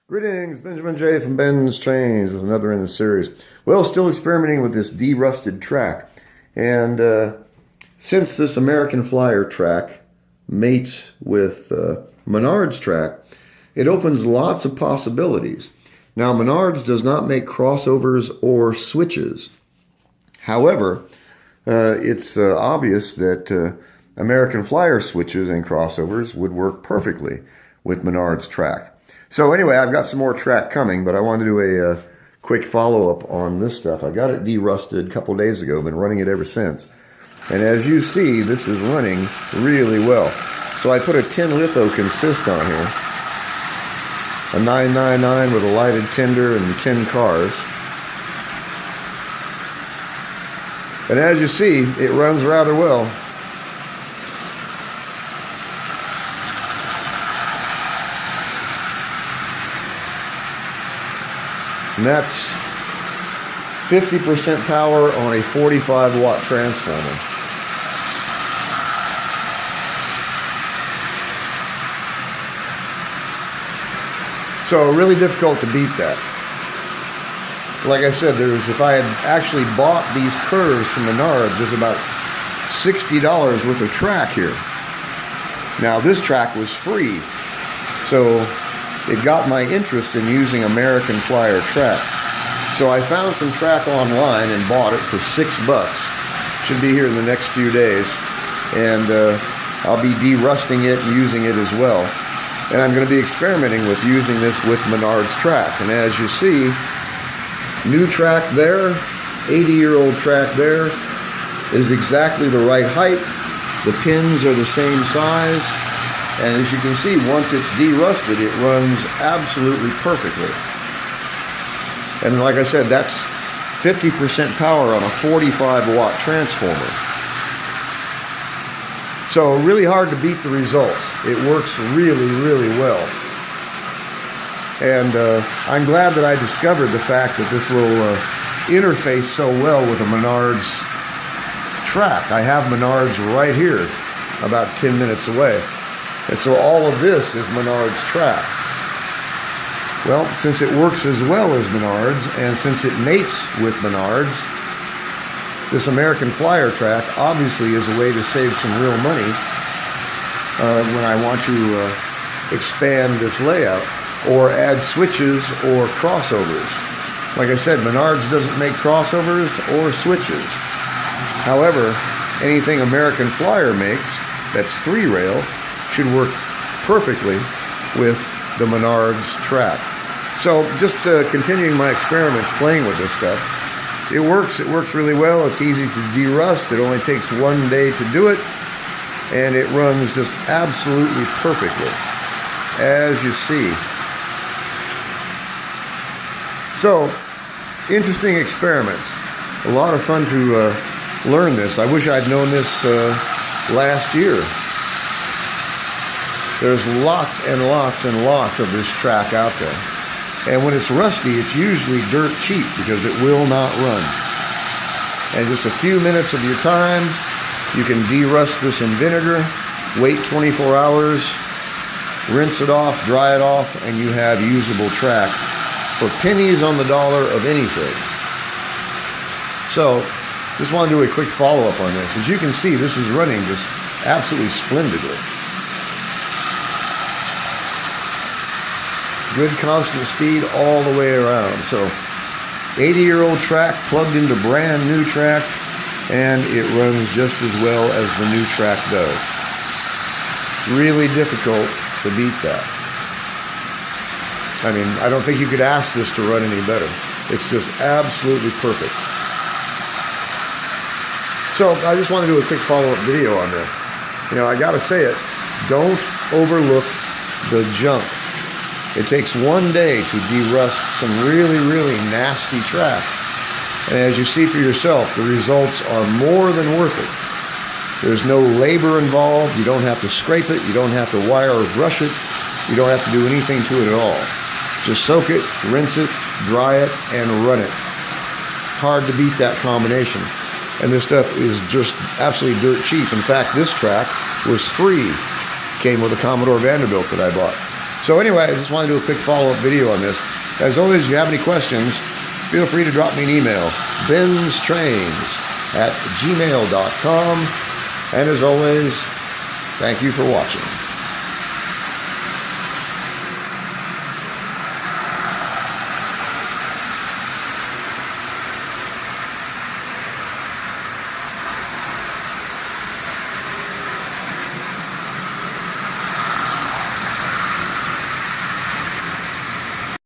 Greetings, Benjamin J. from BENZTRAINZ with another in the series. Well, still experimenting with this derusted track. And since this American Flyer track mates with Menards track, it opens lots of possibilities. Now, Menards does not make crossovers or switches. However, it's obvious that American Flyer switches and crossovers would work perfectly with Menards track. So anyway, I've got some more track coming, but I wanted to do a quick follow-up on this stuff. I got it derusted a couple days ago, been running it ever since. And as you see, this is running really well. So I put a tin litho consist on here, a 999 with a lighted tinder and 10 cars. And as you see, it runs rather well. And that's 50% power on a 45 watt transformer. So really difficult to beat that. Like I said, if I had actually bought these curves from Menards, there's about $60 worth of track here. Now this track was free, so it got my interest in using American Flyer track. So I found some track online and bought it for $6. Should be here in the next few days. And I'll be derusting it and using it as well. And I'm going to be experimenting with using this with Menards track. And as you see, new track there, 80-year-old track there, is exactly the right height. The pins are the same size. And as you can see, once it's derusted, it runs absolutely perfectly. And like I said, that's 50% power on a 45 watt transformer. So really hard to beat the results. It works really, really well. And I'm glad that I discovered the fact that this will interface so well with a Menards track. I have Menards right here, about 10 minutes away. And so all of this is Menards track. Well, since it works as well as Menards, and since it mates with Menards, this American Flyer track obviously is a way to save some real money when I want to expand this layout or add switches or crossovers. Like I said, Menards doesn't make crossovers or switches. However, anything American Flyer makes that's 3-rail should work perfectly with the Menards track. So just continuing my experiments playing with this stuff. It works really well. It's easy to derust. It only takes 1 day to do it. And it runs just absolutely perfectly, as you see. So, interesting experiments. A lot of fun to learn this. I wish I'd known this last year. There's lots and lots and lots of this track out there. And when it's rusty, it's usually dirt cheap because it will not run. And just a few minutes of your time, you can derust this in vinegar, wait 24 hours, rinse it off, dry it off, and you have usable track for pennies on the dollar of anything. So, just want to do a quick follow-up on this. As you can see, this is running just absolutely splendidly. Good constant speed all the way around. So 80-year-old track plugged into brand new track, and it runs just as well as the new track does. Really difficult to beat that. I mean, I don't think you could ask this to run any better. It's just absolutely perfect. So I just want to do a quick follow-up video on this. You know, I gotta say it, don't overlook the junk. It takes 1 day to derust some really, really nasty track. And as you see for yourself, the results are more than worth it. There's no labor involved. You don't have to scrape it. You don't have to wire or brush it. You don't have to do anything to it at all. Just soak it, rinse it, dry it, and run it. Hard to beat that combination. And this stuff is just absolutely dirt cheap. In fact, this track was free. Came with a Commodore Vanderbilt that I bought. So anyway, I just wanted to do a quick follow-up video on this. As always, if you have any questions, feel free to drop me an email, BENZTRAINZ@gmail.com. And as always, thank you for watching.